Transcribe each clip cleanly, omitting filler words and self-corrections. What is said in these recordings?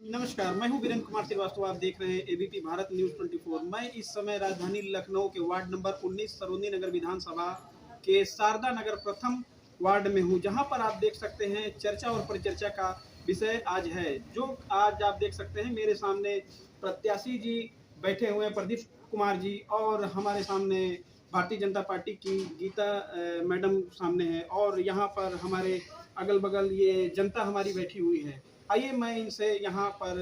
नमस्कार, मैं हूं वीरेंद्र कुमार श्रीवास्तव। आप देख रहे हैं एबीपी भारत न्यूज़ 24। मैं इस समय राजधानी लखनऊ के वार्ड नंबर 19 सरोजनी नगर विधानसभा के शारदा नगर प्रथम वार्ड में हूं, जहां पर आप देख सकते हैं चर्चा और परिचर्चा का विषय आज है। जो आज आप देख सकते हैं मेरे सामने प्रत्याशी जी बैठे हुए हैं, प्रदीप कुमार जी, और हमारे सामने भारतीय जनता पार्टी की गीता मैडम सामने है, और यहाँ पर हमारे अगल बगल ये जनता हमारी बैठी हुई है। आइए मैं इनसे यहाँ पर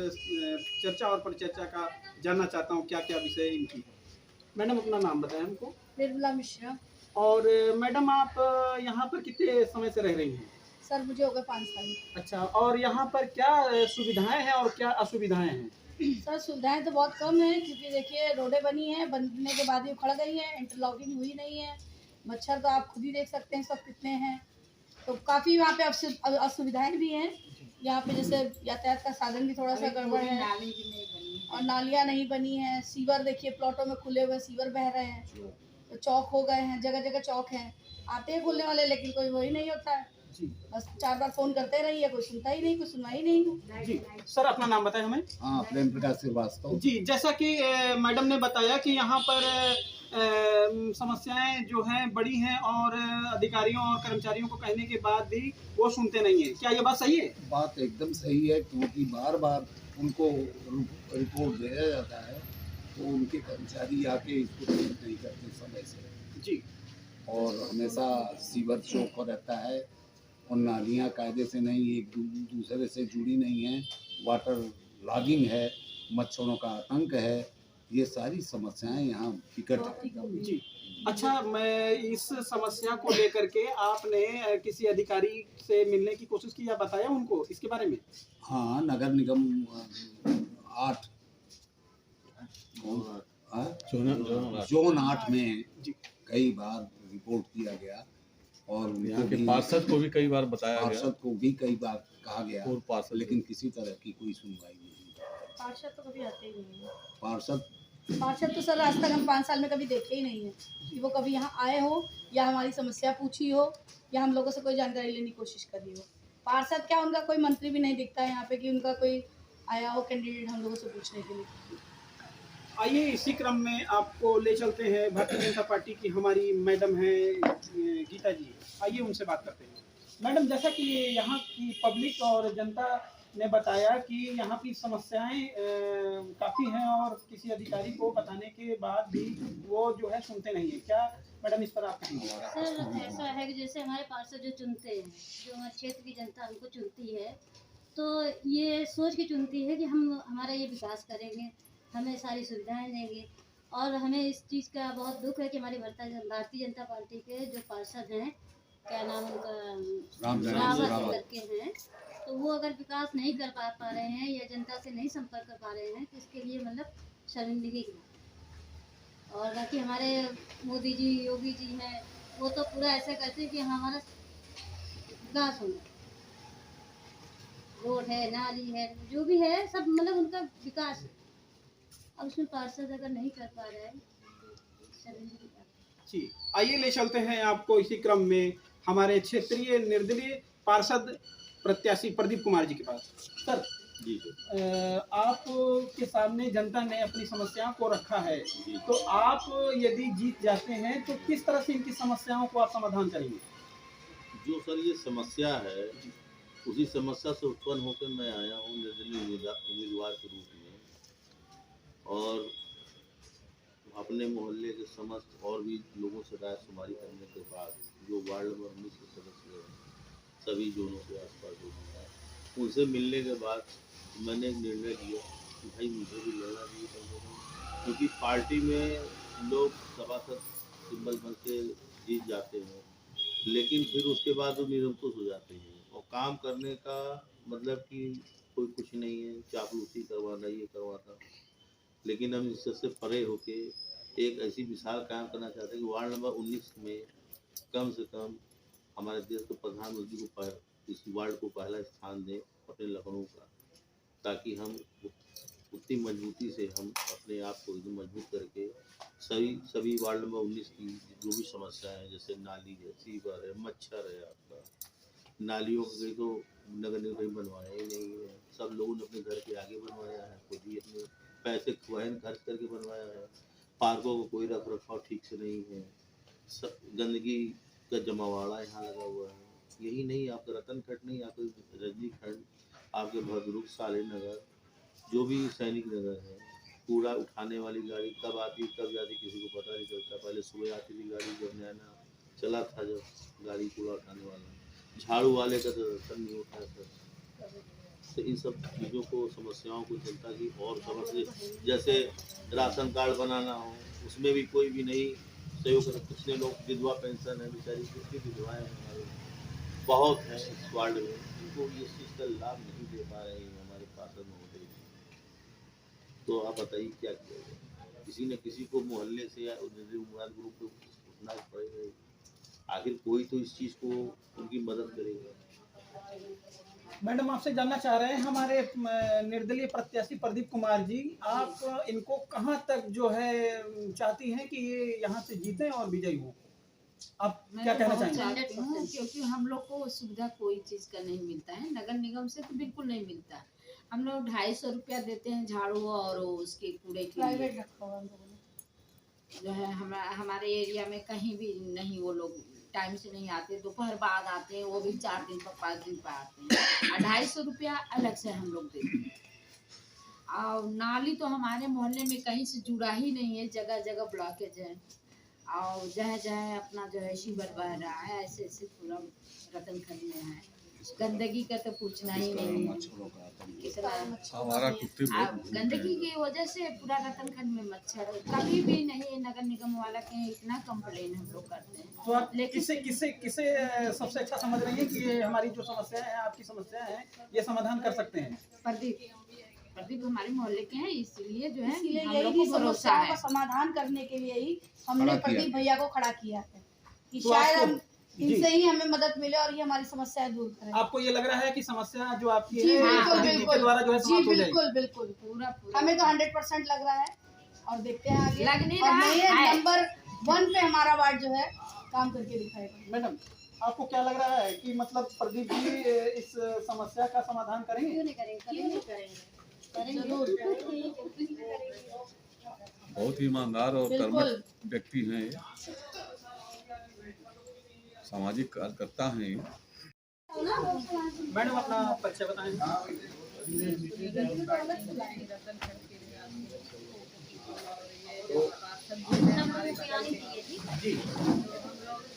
चर्चा और परिचर्चा का जानना चाहता हूँ क्या क्या विषय इनकी है। मैडम अपना नाम बताएं हमको। निर्मला मिश्रा। और मैडम आप यहाँ पर कितने समय से रह रही हैं? सर मुझे हो गए 5 साल। अच्छा, और यहाँ पर क्या सुविधाएं हैं और क्या असुविधाएं हैं? सर सुविधाएं तो बहुत कम है, क्योंकि देखिए रोडें बनी हैं, बनने के बाद ही उखड़ गई हैं, इंटरलॉकिंग हुई नहीं है। मच्छर तो आप खुद ही देख सकते हैं सब कितने हैं। तो काफ़ी वहाँ पे असुविधाएं भी हैं। यहाँ पे जैसे यातायात का साधन भी थोड़ा सा गड़बड़ है, नाली भी नहीं बनी है और नालियाँ नहीं बनी हैं। सीवर देखिए प्लॉटों में खुले हुए सीवर बह रहे हैं, तो चौक हो गए हैं, जगह जगह चौक हैं। आते हैं खोलने वाले, लेकिन कोई वही नहीं होता है। जी बस 4 बार फोन करते रहिए, कोई सुनता ही नहीं, कोई सुनवाई नहीं। जी सर, अपना नाम बताएं हमें। हाँ, प्रेम प्रकाश श्रीवास्तव। जी, जैसा कि मैडम ने बताया कि यहाँ पर समस्याएं जो हैं बड़ी हैं, और अधिकारियों और कर्मचारियों को कहने के बाद भी वो सुनते नहीं है। क्या ये बात सही है? बात एकदम सही है, क्योंकि बार बार उनको रिपोर्ट दिया जाता है तो उनके कर्मचारी आके इसको ठीक नहीं करते समय से। जी और हमेशा सीवर चौक रहता है और नालियाँ कायदे से नहीं, एक दूसरे से जुड़ी नहीं है, वाटर लॉगिंग है, मच्छरों का आतंक है। ये सारी समस्याएं यहाँ विकट है। जी। अच्छा, मैं इस समस्या को लेकर के आपने किसी अधिकारी से मिलने की कोशिश की या बताया उनको इसके बारे में? हाँ, नगर निगम 8 जोन 8 में जी कई बार रिपोर्ट किया गया और यहाँ के पार्षद को भी कई बार बताया गया, पार्षद को भी कई बार कहा गया, और पार्षद लेकिन किसी तरह की कोई सुनवाई नहीं। पार्षद तो कभी आते ही नहीं है। पार्षद तो सर आज तक हम 5 साल में कभी देखे ही नहीं है कि वो कभी यहाँ आए हो या हमारी समस्या पूछी हो या हम लोगों से कोई जानकारी लेने की कोशिश करी हो। पार्षद क्या, उनका कोई मंत्री भी नहीं दिखता है यहाँ पे कि उनका कोई आया हो कैंडिडेट हम लोगों से पूछने के लिए। आइए इसी क्रम में आपको ले चलते हैं भारतीय जनता पार्टी की हमारी मैडम है गीता जी। आइए उनसे बात करते हैं। मैडम, जैसा कि यहाँ की पब्लिक और जनता ने बताया कि यहाँ की समस्याएं काफ़ी हैं, और किसी अधिकारी को बताने के बाद भी वो जो है सुनते नहीं है। क्या मैडम इस पर आप कहेंगे? सर ऐसा है कि जैसे हमारे पार्षद जो चुनते हैं, जो हमारे क्षेत्र की जनता हमको चुनती है, तो ये सोच के चुनती है कि हम हमारा ये विकास करेंगे, हमें सारी सुविधाएं देंगे। और हमें इस चीज़ का बहुत दुख है कि हमारी भारतीय जनता पार्टी के जो पार्षद हैं, क्या नाम उनका, रावत करके हैं, तो वो अगर विकास नहीं कर पा रहे हैं या जनता से नहीं संपर्क कर पा रहे हैं, तो इसके लिए मतलब शर्मिंदगी की बात। और बाकी हमारे मोदी जी, योगी जी हैं, वो तो पूरा ऐसा करते हैं कि हमारा विकास होना, रोड है, नाली है, जो भी है सब मतलब उनका विकास है। अब उसमें पार्षद अगर नहीं कर पा रहे हैं तो शर्मिंदगी की बात। जी, आइए ले चलते हैं आपको इसी क्रम में हमारे क्षेत्रीय निर्दलीय पार्षद प्रत्याशी प्रदीप कुमार जी के पास। सर जी आप के सामने जनता ने अपनी समस्याओं को रखा है, तो आप यदि जीत जाते हैं तो किस तरह से इनकी समस्याओं को आप समाधान करेंगे? जो सर ये समस्या है, उसी समस्या से उत्पन्न होकर मैं आया हूँ निर्दलीय उम्मीदवार के रूप में, और अपने मोहल्ले के समस्त और भी लोगों से राय शुमारी करने के बाद जो वार्ड नंबर 19 के सदस्य हैं, सभी जोनों के आसपास जो हैं, उनसे मिलने के बाद मैंने एक निर्णय लिया कि भाई मुझे भी लड़ना चाहिए कम से कम, क्योंकि पार्टी में लोग सभासद सिंबल बन के जीत जाते हैं, लेकिन फिर उसके बाद वो निरंकुश हो जाते हैं और काम करने का मतलब कि कोई कुछ नहीं है, चापलूसी करवाना, ये करवाना। लेकिन हम इससे परे होके एक ऐसी मिसाल कायम करना चाहते हैं कि वार्ड नंबर 19 में कम से कम हमारे देश के प्रधानमंत्री को इस वार्ड को पहला स्थान दें अपने लखनऊ का, ताकि हम उतनी मजबूती से हम अपने आप को एकदम मजबूत करके सभी वार्ड नंबर 19 की जो भी समस्या है, जैसे नाली है, सीवर है, मच्छर है, आपका नालियों की तो नगर निगम कहीं बनवाया ही नहीं है। सब लोगों ने अपने घर के आगे बनवाया है, खुद ही अपने पैसे वहन खर्च करके बनवाया है। पार्कों को कोई रख रखाव ठीक से नहीं है, गंदगी का जमावाड़ा यहाँ लगा हुआ है। यही नहीं, आपका रतन खंड नहीं, आपके रजनी खंड, आपके भद्रुक, साले नगर, जो भी सैनिक नगर है, कूड़ा उठाने वाली गाड़ी कब आती कब जाती किसी को पता नहीं चलता। पहले सुबह आती थी गाड़ी, जब नया चला था जब गाड़ी कूड़ा उठाने वाला, झाड़ू वाले का तो दर्शन नहीं होता था। तो इन सब चीज़ों को, समस्याओं को जनता की और समझ, जैसे राशन कार्ड बनाना हो, उसमें भी कोई भी नहीं सहयोग कर। कितने लोग विधवा पेंशन है, बेचारी कितनी विधवाएँ हैं हमारे बहुत हैं इस वार्ड में, उनको ये चीज़ का लाभ नहीं दे पा रहे हैं हमारे पार्षद महोदय। तो आप बताइए क्या किया जाए? किसी न किसी को मोहल्ले से या उम्मीदवार ग्रुप को उठना पड़ेगा। आखिर कोई तो इस चीज़ को उनकी मदद करेगा। मैडम, आपसे जानना चाह रहे हैं हमारे निर्दलीय प्रत्याशी प्रदीप कुमार जी, आप इनको कहां तक जो है चाहती हैं कि ये यहां से जीतें और विजयी हों? आप क्या कहना चाहेंगे? क्योंकि हम लोग को सुविधा कोई चीज का नहीं मिलता है, नगर निगम से तो बिल्कुल नहीं मिलता। हम लोग 250 रुपया देते हैं झाड़ू और उसके कूड़े के लिए। प्राइवेट रखा हुआ हम लोगों ने। जो है हमारे एरिया में कहीं भी नहीं, वो लोग टाइम से नहीं आते, दोपहर बाद आते हैं, वो भी 4 दिन पर 5 दिन पर आते हैं। 250 रुपया अलग से हम लोग देते हैं। और नाली तो हमारे मोहल्ले में कहीं से जुड़ा ही नहीं है, जगह जगह ब्लॉकेज है। और जहाँ जहाँ अपना जो है शिवर बह रहा है, ऐसे ऐसे पूरा रतनखंड में है। गंदगी का तो पूछना ही नहीं है, कितना गंदगी की वजह से पूरा रतनखंड में मच्छर है। कभी भी नहीं नगर निगम वाला के इतना कंप्लेन हम लोग करते हैं। तो आप किसे किसे किसे सबसे अच्छा समझ रही हैं कि ये हमारी जो समस्या है, आपकी समस्या है, ये समाधान कर सकते हैं? प्रदीप हमारे मोहल्ले के हैं, इसलिए जो है इसलिए हम लोग यही को भरोसा समस्याओं है। का समाधान करने के लिए ही हमने प्रदीप भैया को खड़ा किया है कि तो शायद आपको- हम इनसे ही हमें मदद मिले और ये हमारी समस्याएं दूर करें। आपको ये लग रहा है कि समस्या जो आपकी जी है बिल्कुल प्रदीप जी के बिल्कुल, द्वारा जो है जी समाप्त हो जाएगी? बिल्कुल बिल्कुल, पूरा हमें तो 100% लग रहा है और देखते हैं आगे। लग नहीं और रहा नए है। नंबर 1 पे हमारा वार्ड जो है काम करके दिखाएगा। मैडम, आपको क्या लग रहा है कि मतलब प्रदीप जी इस समस्या का समाधान करेंगे? क्यों नहीं करेंगे? क्यों नहीं करेंगे? बहुत ही ईमानदार और बिल्कुल। कर्मठ व्यक्ति हैं ये, सामाजिक कार्यकर्ता हैं ये। मैडम, अपना परिचय बताएं। जी,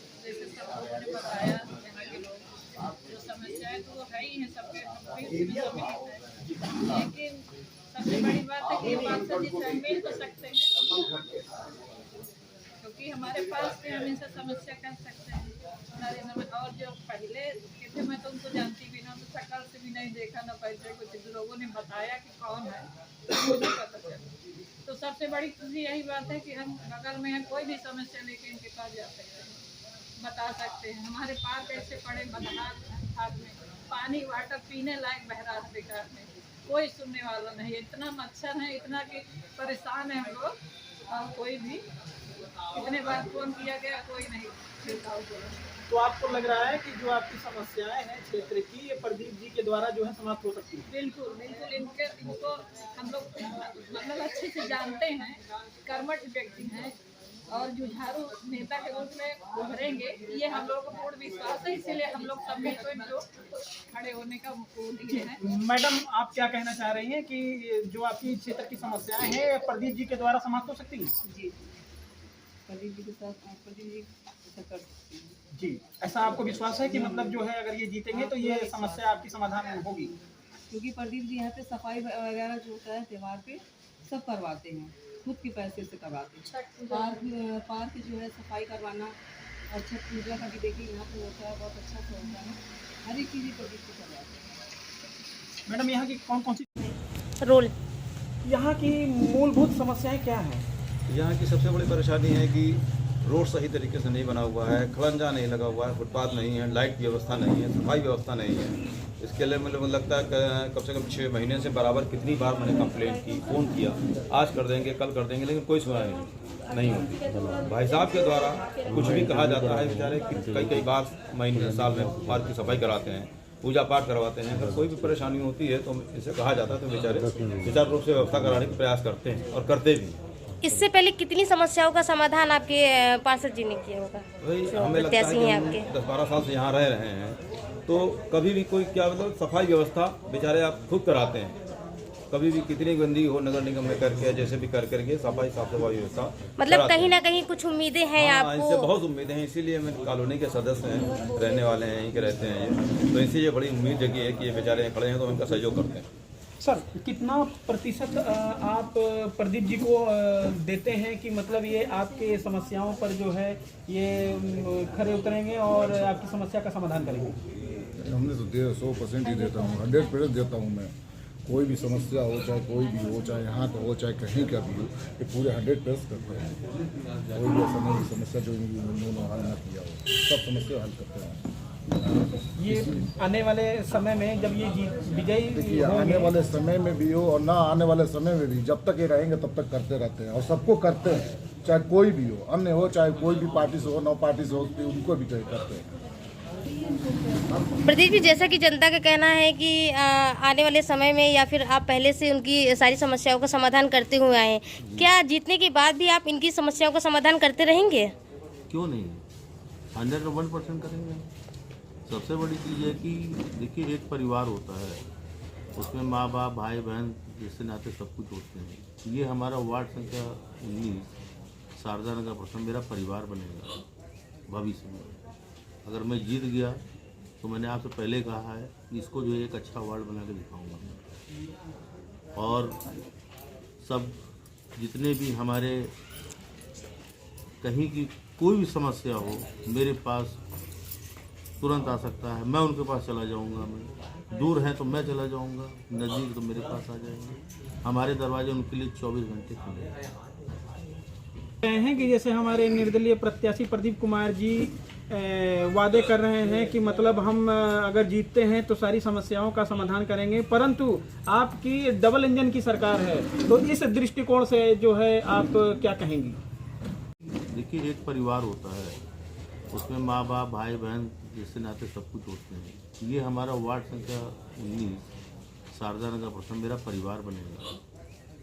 बताया यहाँ के लोग जो समस्याएं तो वो है ही है सबके, लेकिन सबसे बड़ी बात है कि पार्षद जी से हम मिल तो सकते हैं, क्योंकि हमारे पास से हमेशा समस्या कर सकते हैं। और जो पहले के थे, मैं तो उनको जानती भी ना, तो शक्ल से भी नहीं देखा ना, पहले कुछ लोगों ने बताया कि कौन है मुझे पता चला। तो सबसे बड़ी खुशी यही बात है कि हम नगर में हैं, कोई भी समस्या लेके इनके पास जा सकते हैं, बता सकते हैं। हमारे पार्क ऐसे पड़े बदहाल में, पानी वाटर पीने लायक बहरा बेकार में, कोई सुनने वाला नहीं है। इतना मच्छर है, इतना कि परेशान है हम लोग, और कोई भी कितने बार फोन किया गया, कोई नहीं मिलता। तो आपको लग रहा है कि जो आपकी समस्याएं हैं क्षेत्र की, ये प्रदीप जी के द्वारा जो है समाप्त हो सकती है? बिल्कुल बिल्कुल, इनको हम लोग मतलब अच्छे से जानते हैं, कर्मठ व्यक्ति हैं और जुझारू नेता के रूप में उभरेंगे, ये हम लोगों को पूर्ण विश्वास है। इसीलिए हम लोग सब मिलकर इनको खड़े होने का वो दिए हैं। मैडम, आप क्या कहना चाह रही हैं कि जो आपकी क्षेत्र की समस्याएं हैं प्रदीप जी के द्वारा समाप्त हो सकती हैं? जी, प्रदीप जी के साथ प्रदीप जी कर सकते हैं। जी, ऐसा आपको विश्वास है कि मतलब जो है अगर ये जीतेंगे तो ये समस्या आपकी समाधान होगी? क्योंकि प्रदीप जी यहाँ पे सफाई वगैरह जो होता है त्योहार पे सब करवाते हैं, खुद के पैसे से करवाते हैं। पार्क जो है सफाई करवाना और छठ पूजा का भी देखिए यहाँ पे होता है, बहुत अच्छा से होता है। हर एक चीज़ प्रदीप जी करवाते हैं। मैडम, यहाँ की कौन कौन सी रोल यहाँ की मूलभूत समस्याएं क्या हैं? यहाँ की सबसे बड़ी परेशानी है कि रोड सही तरीके से नहीं बना हुआ है, खड़ंजा नहीं लगा हुआ है, फुटपाथ नहीं है, लाइट की व्यवस्था नहीं है, सफाई व्यवस्था नहीं है। इसके लिए मुझे लगता है कम से कम 6 महीने से बराबर कितनी बार मैंने कंप्लेंट की, फ़ोन किया, आज कर देंगे कल कर देंगे, लेकिन कोई सुनाई नहीं होती। भाई साहब के द्वारा कुछ भी कहा जाता है, बेचारे कई बार महीने साल में पार्क की सफाई कराते हैं पूजा पाठ करवाते हैं। अगर कोई भी परेशानी होती है तो इसे कहा जाता है तो बेचारे सुचारू रूप से व्यवस्था कराने का प्रयास करते हैं और करते भी। इससे पहले कितनी समस्याओं का समाधान आपके पार्षद जी ने किया होगा? वही हमें लगता है कि हम 10-12 साल से यहाँ रह रहे हैं तो कभी भी कोई क्या मतलब सफाई व्यवस्था बेचारे आप खुद कराते हैं। कभी भी कितनी गंदी हो नगर निगम में करके जैसे भी कर करके सफाई साफ सफाई व्यवस्था मतलब कहीं ना कहीं कुछ उम्मीदें हैं आपको? इससे बहुत उम्मीदें हैं, इसीलिए हम कॉलोनी के सदस्य हैं, रहने वाले हैं, यहीं के रहते हैं ये, तो इसी ये बड़ी उम्मीद जगी है कि ये बेचारे खड़े हैं तो इनका सहयोग करते हैं। सर कितना प्रतिशत आप प्रदीप जी को देते हैं कि मतलब ये आपके समस्याओं पर जो है ये खरे उतरेंगे और आपकी समस्या का समाधान करेंगे? हमने तो 100% ही देता हूँ, 100% देता हूँ मैं। कोई भी समस्या हो, चाहे कोई भी हो, चाहे यहाँ का हो, चाहे कहीं का भी हो, ये पूरे 100% करते हैं। कोई भी ऐसा नहीं समस्या जो उन्होंने हल ना किया हो, सब समस्या हल करते हैं। ये आने वाले समय में जब ये विजयी देखिए, आने वाले समय में भी हो और ना आने वाले समय में भी, जब तक ये रहेंगे तब तक करते रहते हैं और सबको करते हैं, चाहे कोई भी हो, अन्य हो, चाहे कोई भी पार्टी से हो, नौ पार्टी से हो, उनको भी करते हैं। प्रदीप जी, जैसा कि जनता का कहना है कि आने वाले समय में या फिर आप पहले से उनकी सारी समस्याओं का समाधान करते हुए आए हैं, क्या जीतने के बाद भी आप इनकी समस्याओं का समाधान करते रहेंगे? क्यों नहीं, 101% करेंगे। सबसे बड़ी चीज़ है कि देखिए, एक परिवार होता है, उसमें माँ बाप भाई बहन जिससे नाते सब कुछ होते हैं। ये हमारा वार्ड संख्या 19 शारदा नगर प्रथम मेरा परिवार बनेगा भविष्य में। अगर मैं जीत गया तो मैंने आपसे पहले कहा है कि इसको जो है एक अच्छा वार्ड बना के दिखाऊंगा मैं। और सब जितने भी हमारे कहीं की कोई भी समस्या हो मेरे पास तुरंत आ सकता है, मैं उनके पास चला जाऊंगा। मैं दूर हैं तो मैं चला जाऊंगा, नज़दीक तो मेरे पास आ जाएंगे। हमारे दरवाजे उनके लिए 24 घंटे खुले हैं कि जैसे हमारे निर्दलीय प्रत्याशी प्रदीप कुमार जी वादे कर रहे हैं कि मतलब हम अगर जीतते हैं तो सारी समस्याओं का समाधान करेंगे, परंतु आपकी डबल इंजन की सरकार है, तो इस दृष्टिकोण से जो है आप क्या कहेंगी? देखिए, एक परिवार होता है, उसमें माँ बाप भाई बहन जिससे नाते सब कुछ होते हैं। ये हमारा वार्ड संख्या 19 शारदा नगर प्रथम मेरा परिवार बनेगा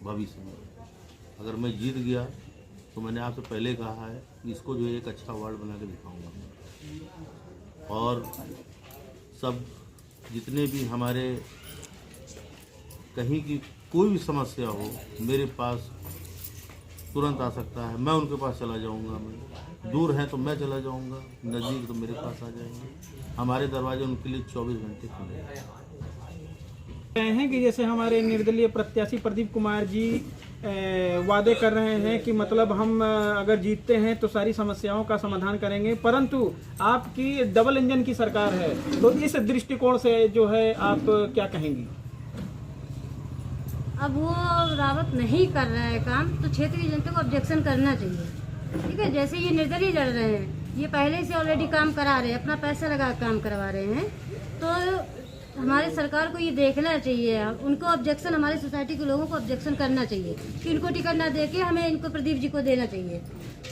भविष्य में। अगर मैं जीत गया तो मैंने आपसे पहले कहा है कि इसको जो है एक अच्छा वार्ड बना के दिखाऊंगा मैं। और सब जितने भी हमारे कहीं की कोई भी समस्या हो मेरे पास तुरंत आ सकता है, मैं उनके पास चला जाऊंगा। मैं दूर हैं तो मैं चला जाऊंगा, नज़दीक तो मेरे पास आ जाएंगे। हमारे दरवाजे उनके लिए 24 घंटे खुले हैं कि जैसे हमारे निर्दलीय प्रत्याशी प्रदीप कुमार जी वादे कर रहे हैं कि मतलब हम अगर जीतते हैं तो सारी समस्याओं का समाधान करेंगे, परंतु आपकी डबल इंजन की सरकार है, तो इस दृष्टिकोण से जो है आप क्या कहेंगी? अब वो रावत नहीं कर रहा है काम तो क्षेत्र की जनता को ऑब्जेक्शन करना चाहिए। ठीक है, जैसे ये निर्दलीय लड़ रहे हैं, ये पहले से ऑलरेडी काम करा रहे हैं, अपना पैसा लगा काम करवा रहे हैं, तो हमारी सरकार को ये देखना चाहिए, उनको ऑब्जेक्शन, हमारी सोसाइटी के लोगों को ऑब्जेक्शन करना चाहिए कि इनको टिकट ना देके हमें इनको प्रदीप जी को देना चाहिए।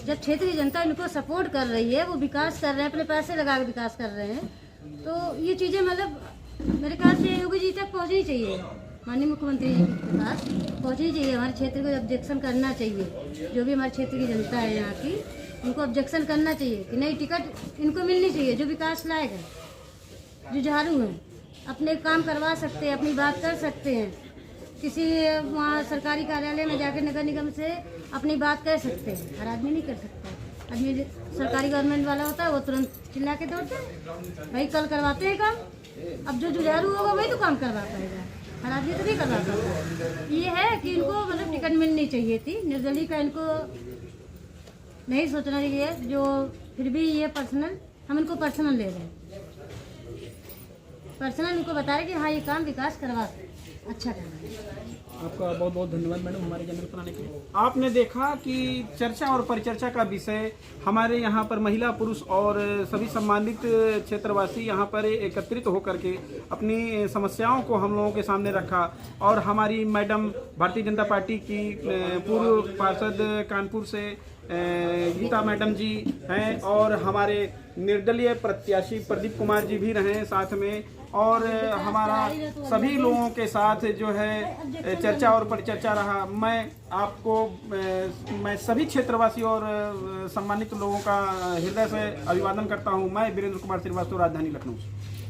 जब क्षेत्रीय जनता इनको सपोर्ट कर रही है, वो विकास कर रहे हैं, अपने पैसे लगा के विकास कर रहे हैं, तो ये चीज़ें मतलब मेरे ख्याल से योगी जी तक पहुँचनी चाहिए, माननीय मुख्यमंत्री जी के पास पहुँचनी चाहिए। हमारे क्षेत्र को ऑब्जेक्शन करना चाहिए, जो भी हमारे क्षेत्र की जनता है यहाँ की, उनको ऑब्जेक्शन करना चाहिए कि नहीं, टिकट इनको मिलनी चाहिए जो विकास लायक है, जो झाड़ू हैं, अपने काम करवा सकते हैं, अपनी बात कर सकते हैं, किसी वहाँ सरकारी कार्यालय में जाकर नगर निगम से अपनी बात कह सकते हैं। हर आदमी नहीं कर सकता, आदमी सरकारी गवर्नमेंट वाला होता है वो तुरंत चिल्ला के दौड़ता है, भाई कल करवाते हैं काम। अब जो जुझारू होगा वही तो काम करवा पाएगा, हर आदमी तो नहीं करवा पाता। ये है कि इनको मतलब टिकट मिलनी चाहिए थी, निर्दलीय का इनको नहीं सोचना चाहिए। जो फिर भी ये पर्सनल, हम इनको पर्सनल ले रहे हैं, पर्सनल इनको बता रहे कि हाँ ये काम विकास करवा अच्छा करना है। आपका बहुत बहुत धन्यवाद मैडम हमारे चैनल पर आने के लिए। आपने देखा कि चर्चा और परिचर्चा का विषय हमारे यहाँ पर महिला पुरुष और सभी सम्मानित क्षेत्रवासी यहाँ पर एकत्रित होकर के अपनी समस्याओं को हम लोगों के सामने रखा, और हमारी मैडम भारतीय जनता पार्टी की पूर्व पार्षद कानपुर से गीता मैडम जी हैं और हमारे निर्दलीय प्रत्याशी प्रदीप कुमार जी भी रहे साथ में, और हमारा सभी लोगों के साथ जो है चर्चा और परिचर्चा रहा। मैं सभी क्षेत्रवासी और सम्मानित लोगों का हृदय से अभिवादन करता हूं। मैं वीरेंद्र कुमार श्रीवास्तव, राजधानी लखनऊ से।